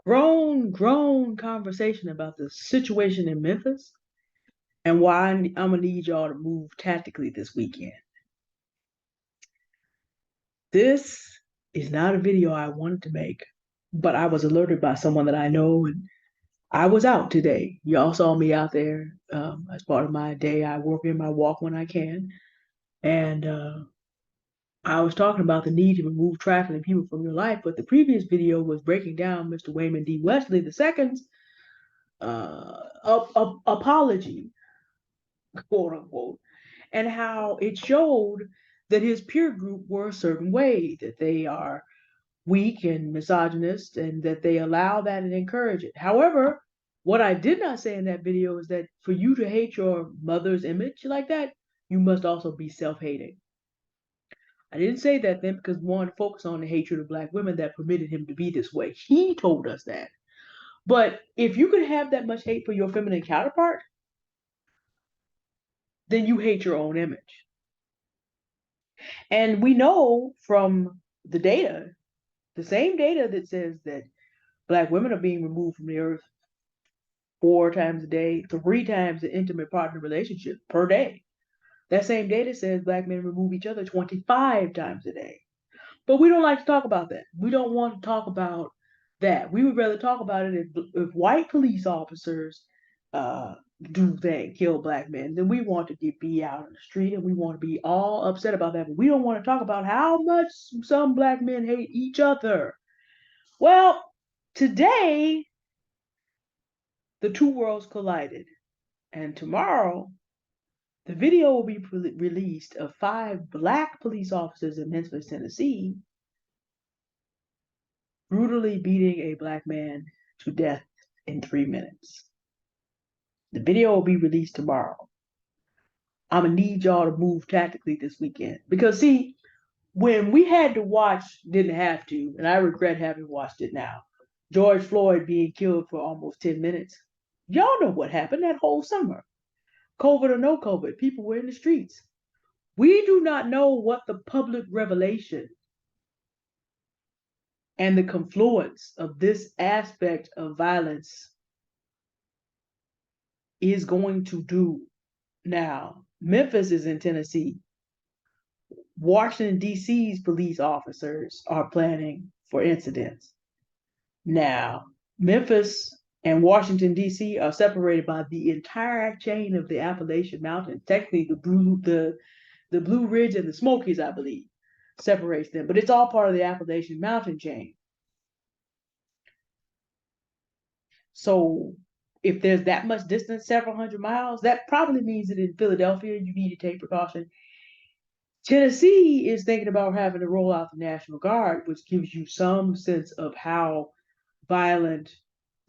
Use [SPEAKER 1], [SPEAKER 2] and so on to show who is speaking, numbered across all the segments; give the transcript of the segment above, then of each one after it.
[SPEAKER 1] grown conversation about the situation in Memphis and why I'm gonna need y'all to move tactically this weekend. This is not a video I wanted to make, but I was alerted by someone that I know, and I was out today. Y'all saw me out there as part of my day. I work in my walk when I can, and I was talking about the need to remove trifling people from your life. But the previous video was breaking down Mr. Wayman D. Wesley II's apology, quote unquote, and how it showed that his peer group were a certain way, that they are weak and misogynist, and that they allow that and encourage it. However, what I did not say in that video is that for you to hate your mother's image like that, you must also be self-hating. I didn't say that then because we wanted to focus on the hatred of black women that permitted him to be this way. He told us that. But if you could have that much hate for your feminine counterpart, then you hate your own image. And we know from the data, the same data that says that black women are being removed from the earth 4 times a day, 3 times the intimate partner relationship per day. That same data says black men remove each other 25 times a day. But we don't like to talk about that. We don't want to talk about that. We would rather talk about it if white police officers do that, kill black men. Then we want to be out on the street and we want to be all upset about that. But we don't want to talk about how much some black men hate each other. Well, today the two worlds collided, and tomorrow the video will be released of 5 black police officers in Memphis, Tennessee, brutally beating a black man to death in 3 minutes. The video will be released tomorrow. I'm gonna need y'all to move tactically this weekend because see, when we had to watch, didn't have to, and I regret having watched it now, George Floyd being killed for almost 10 minutes. Y'all know what happened that whole summer. COVID or no COVID, people were in the streets. We do not know what the public revelation and the confluence of this aspect of violence is going to do. Now, Memphis is in Tennessee. Washington, D.C.'s police officers are planning for incidents. Now, Memphis and Washington, D.C. are separated by the entire chain of the Appalachian Mountains. Technically, the Blue Ridge and the Smokies, I believe, separates them, but it's all part of the Appalachian Mountain chain. So if there's that much distance, several hundred miles, that probably means that in Philadelphia, you need to take precaution. Tennessee is thinking about having to roll out the National Guard, which gives you some sense of how violent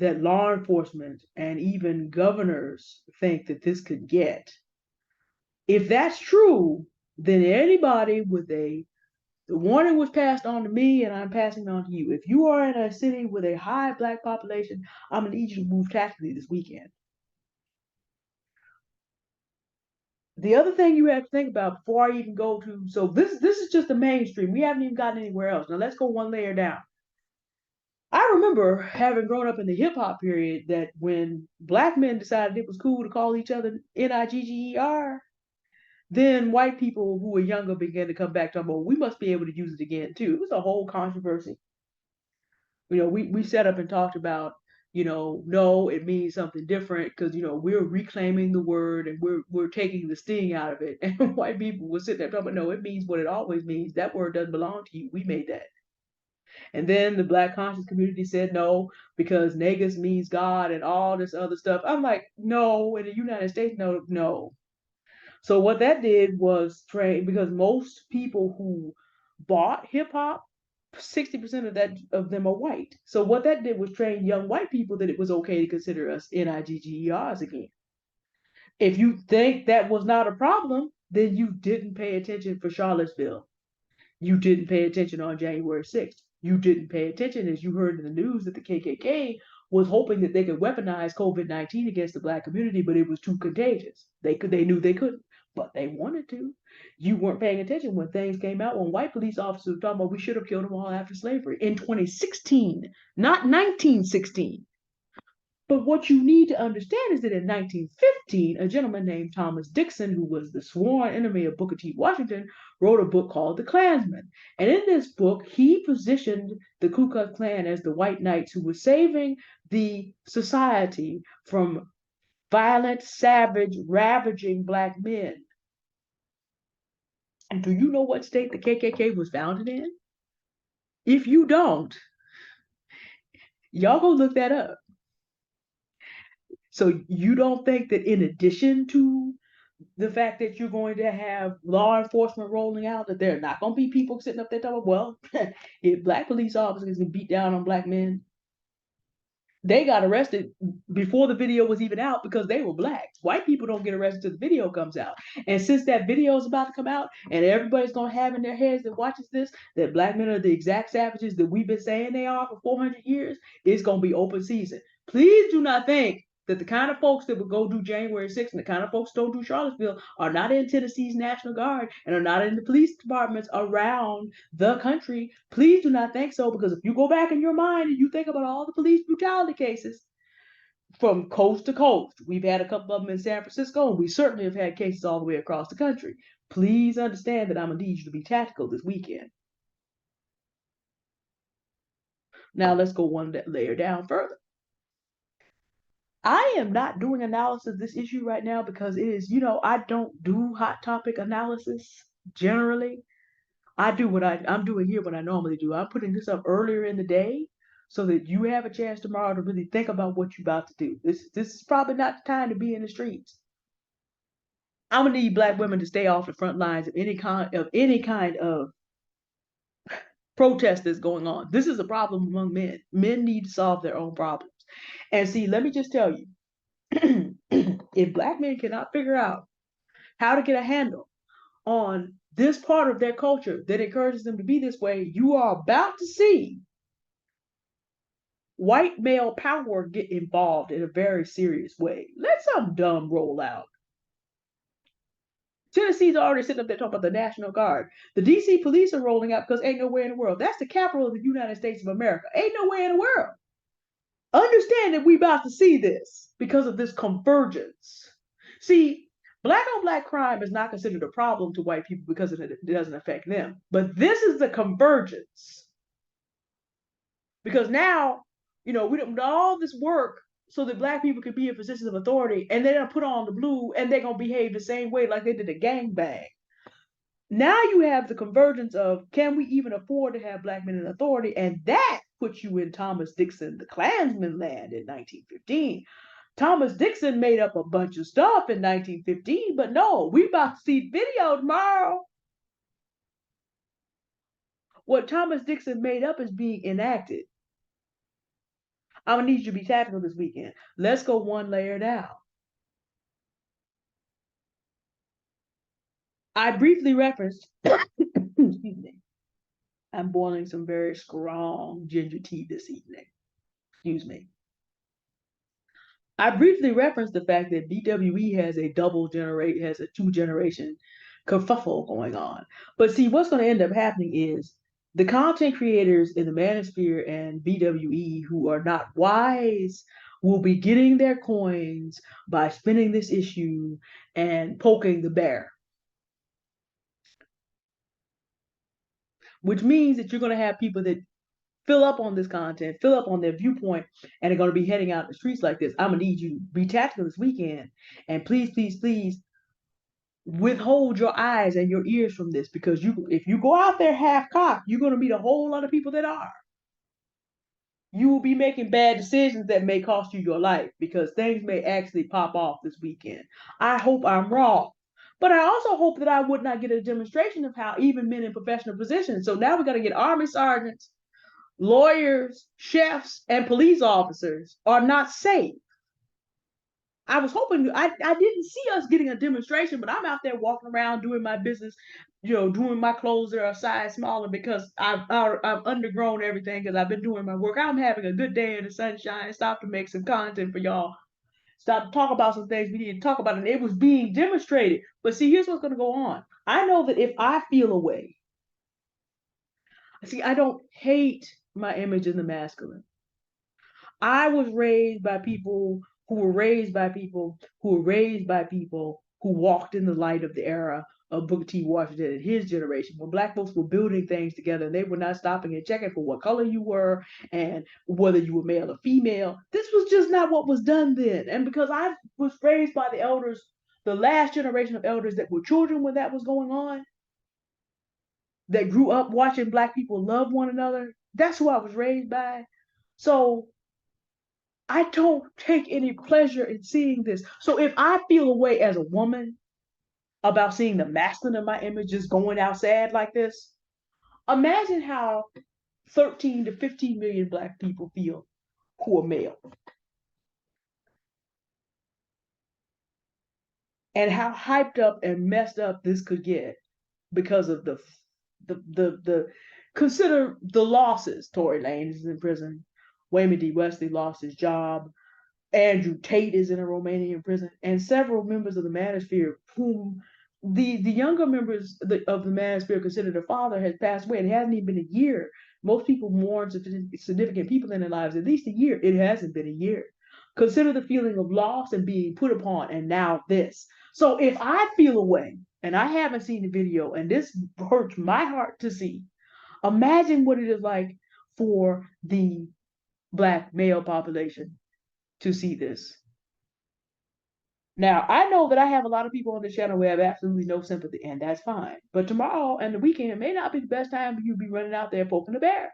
[SPEAKER 1] that law enforcement and even governors think that this could get. If that's true, then anybody with the warning was passed on to me and I'm passing it on to you. If you are in a city with a high black population, I'm gonna need you to move tactically this weekend. The other thing you have to think about before I even go to, so this is just the mainstream. We haven't even gotten anywhere else. Now let's go one layer down. I remember having grown up in the hip hop period that when black men decided it was cool to call each other Nigger, then white people who were younger began to come back talking about we must be able to use it again too. It was a whole controversy. We set up and talked about, no, it means something different because we're reclaiming the word and we're taking the sting out of it. And white people were sitting there talking about, no, it means what it always means. That word doesn't belong to you. We made that. And then the black conscious community said no, because negus means God and all this other stuff. I'm like, no, in the United States, no, no. So what that did was train, because most people who bought hip hop, 60% of them are white. So what that did was train young white people that it was okay to consider us Niggers again. If you think that was not a problem, then you didn't pay attention for Charlottesville. You didn't pay attention on January 6th. You didn't pay attention, as you heard in the news, that the KKK was hoping that they could weaponize COVID-19 against the black community, but it was too contagious. They knew they couldn't. but they wanted to. You weren't paying attention when things came out when white police officers were talking about we should have killed them all after slavery in 2016, not 1916. But what you need to understand is that in 1915, a gentleman named Thomas Dixon, who was the sworn enemy of Booker T. Washington, wrote a book called The Klansman. And in this book, he positioned the Ku Klux Klan as the white knights who were saving the society from violent, savage, ravaging black men. And do you know what state the KKK was founded in? If you don't, y'all go look that up. So you don't think that in addition to the fact that you're going to have law enforcement rolling out, that there are not going to be people sitting up there talking, well, if black police officers can beat down on black men, they got arrested before the video was even out because they were blacks. White people don't get arrested till the video comes out. And since that video is about to come out and everybody's going to have in their heads that watches this, that black men are the exact savages that we've been saying they are for 400 years, it's going to be open season. Please do not think that the kind of folks that would go do January 6th and the kind of folks that don't do Charlottesville are not in Tennessee's National Guard and are not in the police departments around the country. Please do not think so, because if you go back in your mind and you think about all the police brutality cases from coast to coast, we've had a couple of them in San Francisco, and we certainly have had cases all the way across the country. Please understand that I'm going to need you to be tactical this weekend. Now let's go one layer down further. I am not doing analysis of this issue right now because it is, I don't do hot topic analysis generally. I do what I'm doing here, what I normally do. I'm putting this up earlier in the day so that you have a chance tomorrow to really think about what you're about to do. This is probably not the time to be in the streets. I'm gonna need black women to stay off the front lines of any kind of protest that's going on. This is a problem among men. Men need to solve their own problems. And see, let me just tell you, if black men cannot figure out how to get a handle on this part of their culture that encourages them to be this way, you are about to see white male power get involved in a very serious way. Let some dumb roll out. Tennessee's already sitting up there talking about the National Guard. The DC police are rolling out because ain't nowhere in the world. That's the capital of the United States of America. Ain't nowhere in the world. Understand that we about to see this because of this convergence. See, black on black crime is not considered a problem to white people because it doesn't affect them. But this is the convergence. Because now, we don't all this work so that black people can be in positions of authority, and they're gonna put on the blue and they're gonna behave the same way like they did a gangbang. Now you have the convergence of, can we even afford to have black men in authority? And that puts you in Thomas Dixon, the Klansman land in 1915. Thomas Dixon made up a bunch of stuff in 1915, but no, we about to see video tomorrow. What Thomas Dixon made up is being enacted. I'm gonna need you to be tactical this weekend. Let's go one layer down. I briefly referenced, excuse me, I'm boiling some very strong ginger tea this evening. Excuse me. I briefly referenced the fact that BWE has a two-generation kerfuffle going on. But see, what's going to end up happening is the content creators in the manosphere and BWE who are not wise will be getting their coins by spinning this issue and poking the bear. Which means that you're going to have people that fill up on this content, fill up on their viewpoint, and are going to be heading out in the streets like this. I'm going to need you to be tactical this weekend. And please, please, please withhold your eyes and your ears from this, because if you go out there half-cocked, you're going to meet a whole lot of people that are. You will be making bad decisions that may cost you your life, because things may actually pop off this weekend. I hope I'm wrong. But I also hope that I would not get a demonstration of how even men in professional positions. So now we're going to get Army sergeants, lawyers, chefs, and police officers are not safe. I was hoping, I didn't see us getting a demonstration, but I'm out there walking around doing my business, doing my clothes that are a size smaller because I've undergrown everything because I've been doing my work. I'm having a good day in the sunshine. Stop to make some content for y'all. stop talking about some things we need to talk about. And it was being demonstrated. But see, here's what's going to go on. I know that if I feel a way, see, I don't hate my image in the masculine. I was raised by people who were raised by people who were raised by people who walked in the light of the era of Booker T. Washington and his generation, when black folks were building things together and they were not stopping and checking for what color you were and whether you were male or female. This was just not what was done then. And because I was raised by the elders, the last generation of elders that were children when that was going on, that grew up watching black people love one another, that's who I was raised by. So I don't take any pleasure in seeing this. So if I feel a way as a woman about seeing the masculine in my image just going out sad like this, imagine how 13 to 15 million black people feel who are male. And how hyped up and messed up this could get because of the consider the losses. Tory Lanez is in prison. Wayman D. Wesley lost his job. Andrew Tate is in a Romanian prison, and several members of the Manosphere, whom the younger members of the Manosphere consider their father, has passed away. It hasn't even been a year. Most people mourn significant people in their lives at least a year. It hasn't been a year. Consider the feeling of loss and being put upon, and now this. So if I feel away, and I haven't seen the video, and this hurts my heart to see, imagine what it is like for the black male population to see this. Now, I know that I have a lot of people on the channel who have absolutely no sympathy, and that's fine. But tomorrow and the weekend may not be the best time for you to be running out there poking the bear.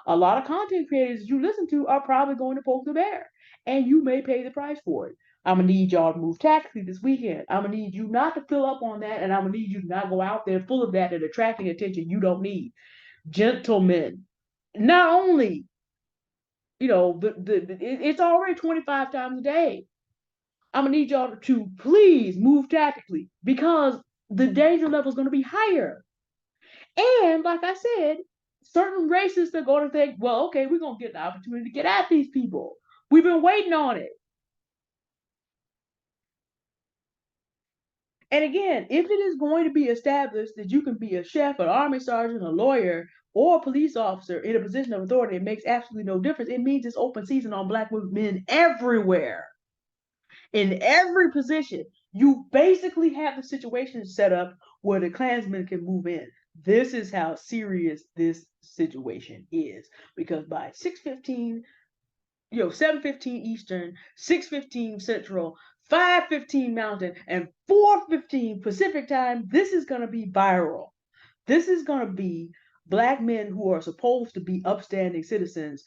[SPEAKER 1] A lot of content creators you listen to are probably going to poke the bear, and you may pay the price for it. I'm gonna need y'all to move tactically this weekend. I'm gonna need you not to fill up on that, and I'm gonna need you to not go out there full of that and attracting attention you don't need. Gentlemen, not only it's already 25 times a day. I'm gonna need y'all to please move tactically because the danger level is gonna be higher. And like I said, certain racists are gonna think, well, okay, we're gonna get an opportunity to get at these people. We've been waiting on it. And again, if it is going to be established that you can be a chef, an army sergeant, a lawyer, or a police officer in a position of authority, it makes absolutely no difference. It means it's open season on black men everywhere. In every position, you basically have the situation set up where the Klansmen can move in. This is how serious this situation is. Because by 6:15, 7:15 Eastern, 6:15 Central, 5:15 Mountain, and 4:15 Pacific time, this is going to be viral. This is going to be black men who are supposed to be upstanding citizens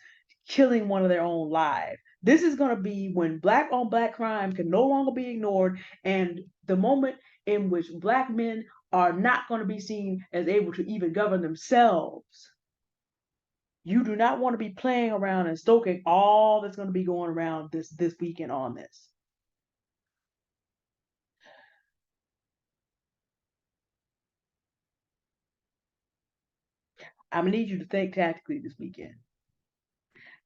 [SPEAKER 1] killing one of their own lives. This is going to be when black on black crime can no longer be ignored, and the moment in which black men are not going to be seen as able to even govern themselves. You do not want to be playing around and stoking all that's going to be going around this weekend on this. I'm gonna need you to think tactically this weekend.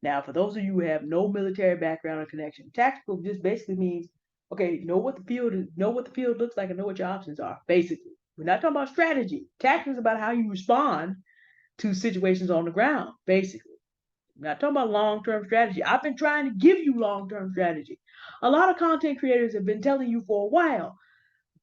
[SPEAKER 1] Now, for those of you who have no military background or connection, tactical just basically means, okay, know what the field is, know what the field looks like, and know what your options are. Basically, we're not talking about strategy. Tactics is about how you respond to situations on the ground. Basically, we're not talking about long-term strategy. I've been trying to give you long-term strategy. A lot of content creators have been telling you for a while,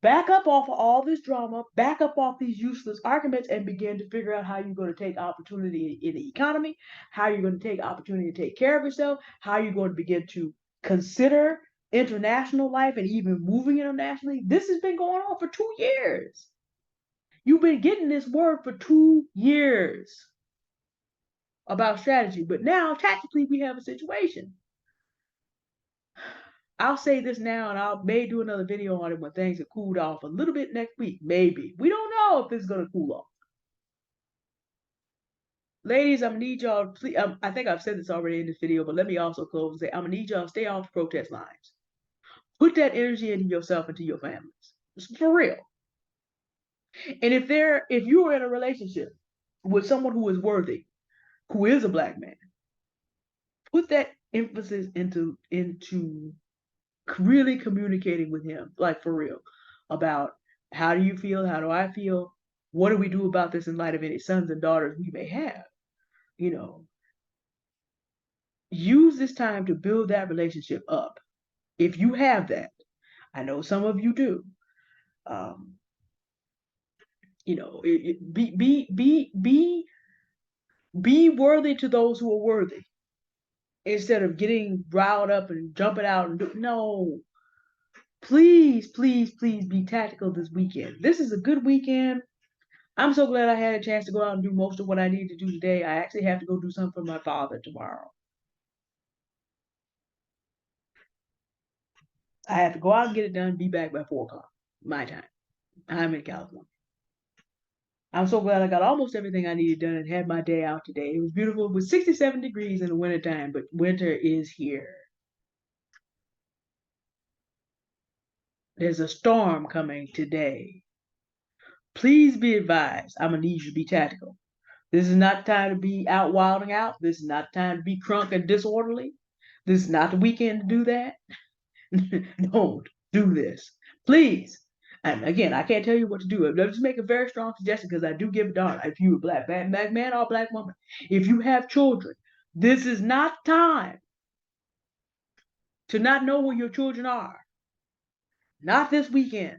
[SPEAKER 1] back up off of all this drama, back up off these useless arguments, and begin to figure out how you're going to take opportunity in the economy, how you're going to take opportunity to take care of yourself, how you're going to begin to consider international life and even moving internationally. This has been going on for 2 years. You've been getting this word for 2 years about strategy, but now tactically we have a situation. I'll say this now, and I may do another video on it when things have cooled off a little bit next week. Maybe. We don't know if it's going to cool off. Ladies, I'm going to need y'all, please, I think I've said this already in this video, but let me also close and say, I'm going to need y'all to stay off the protest lines. Put that energy into yourself and to your families. It's for real. And if you are in a relationship with someone who is worthy, who is a black man, put that emphasis into really communicating with him, like for real, about how do you feel? How do I feel? What do we do about this in light of any sons and daughters we may have? You know, use this time to build that relationship up. If you have that, I know some of you do. Um, be worthy to those who are worthy instead of getting riled up and jumping out and no. Please, please, please be tactical this weekend. This is a good weekend. I'm so glad I had a chance to go out and do most of what I need to do today. I actually have to go do something for my father tomorrow. I have to go out and get it done, be back by 4 o'clock, my time. I'm in California. I'm so glad I got almost everything I needed done and had my day out today. It was beautiful. It was 67 degrees in the wintertime, but winter is here. There's a storm coming today. Please be advised. I'm going to need you to be tactical. This is not the time to be out wilding out. This is not the time to be crunk and disorderly. This is not the weekend to do that. Don't do this. Please. And again, I can't tell you what to do. I'll just make a very strong suggestion because I do give a darn if you're a black man or a black woman. If you have children, this is not time to not know where your children are. Not this weekend.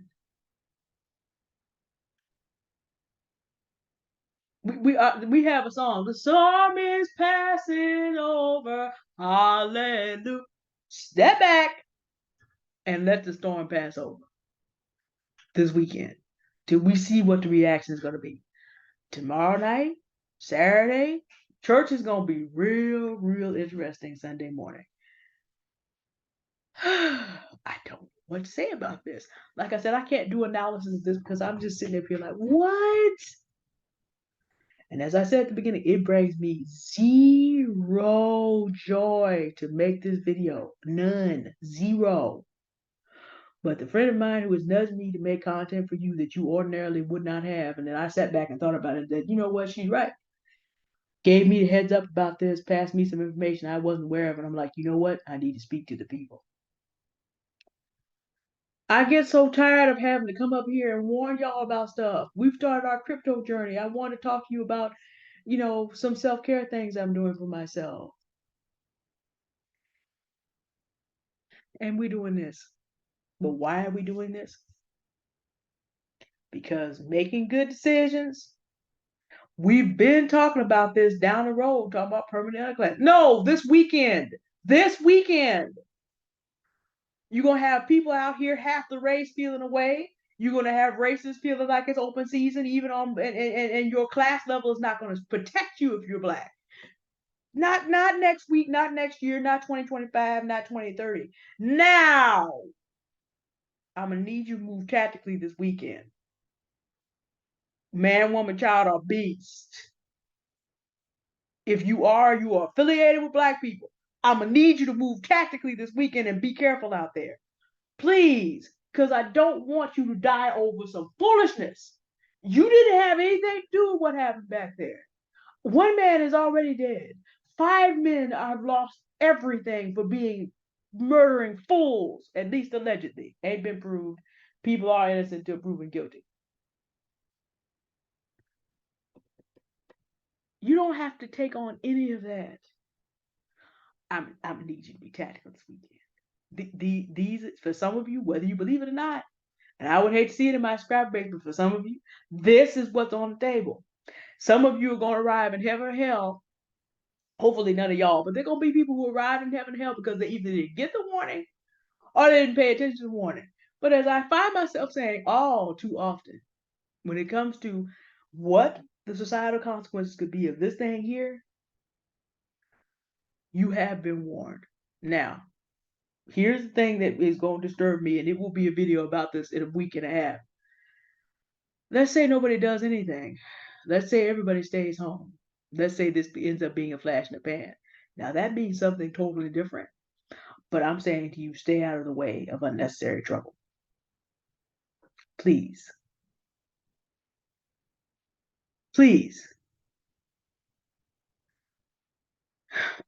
[SPEAKER 1] We have a song. The storm is passing over. Hallelujah. Step back and let the storm pass over this weekend till we see what the reaction is going to be. Tomorrow night, Saturday, church is going to be real, real interesting Sunday morning. I don't know what to say about this. Like I said, I can't do analysis of this because I'm just sitting there feeling like, what? And as I said at the beginning, it brings me zero joy to make this video. None. Zero. But the friend of mine who was nudging me to make content for you that you ordinarily would not have, and then I sat back and thought about it, that you know what, she's right. Gave me the heads up about this, passed me some information I wasn't aware of, and I'm like, you know what? I need to speak to the people. I get so tired of having to come up here and warn y'all about stuff. We've started our crypto journey. I want to talk to you about, some self-care things I'm doing for myself. And we're doing this. But why are we doing this? Because making good decisions. We've been talking about this down the road, talking about permanent class. No, this weekend. This weekend. You're going to have people out here half the race feeling away. You're going to have races feeling like it's open season, even on and your class level is not going to protect you if you're black. Not next week, not next year, not 2025, not 2030. Now, I'm going to need you to move tactically this weekend. Man, woman, child, or beast. If you are affiliated with black people, I'm going to need you to move tactically this weekend and be careful out there. Please, because I don't want you to die over some foolishness. You didn't have anything to do with what happened back there. One man is already dead. 5 men have lost everything for being murdering fools, at least allegedly. Ain't been proved. People are innocent until proven guilty. You don't have to take on any of that. I'm gonna need you to be tactical this weekend. These for some of you, whether you believe it or not, and I would hate to see it in my scrap bag, but for some of you, this is what's on the table. Some of you are going to arrive in heaven or hell. Hopefully, none of y'all, but there are going to be people who arrive in heaven and hell because they either didn't get the warning or they didn't pay attention to the warning. But as I find myself saying all too often, when it comes to what the societal consequences could be of this thing here, you have been warned. Now, here's the thing that is going to disturb me, and it will be a video about this in a week and a half. Let's say nobody does anything. Let's say everybody stays home. Let's say this ends up being a flash in the pan. Now that means something totally different. But I'm saying to you, stay out of the way of unnecessary trouble. Please. Please.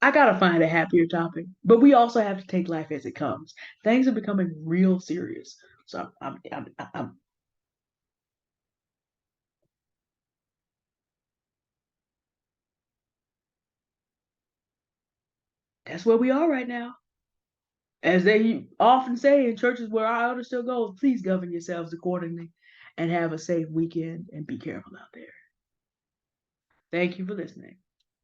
[SPEAKER 1] I gotta find a happier topic, but we also have to take life as it comes. Things are becoming real serious. So that's where we are right now. As they often say in churches where our elder still goes, please govern yourselves accordingly and have a safe weekend and be careful out there. Thank you for listening.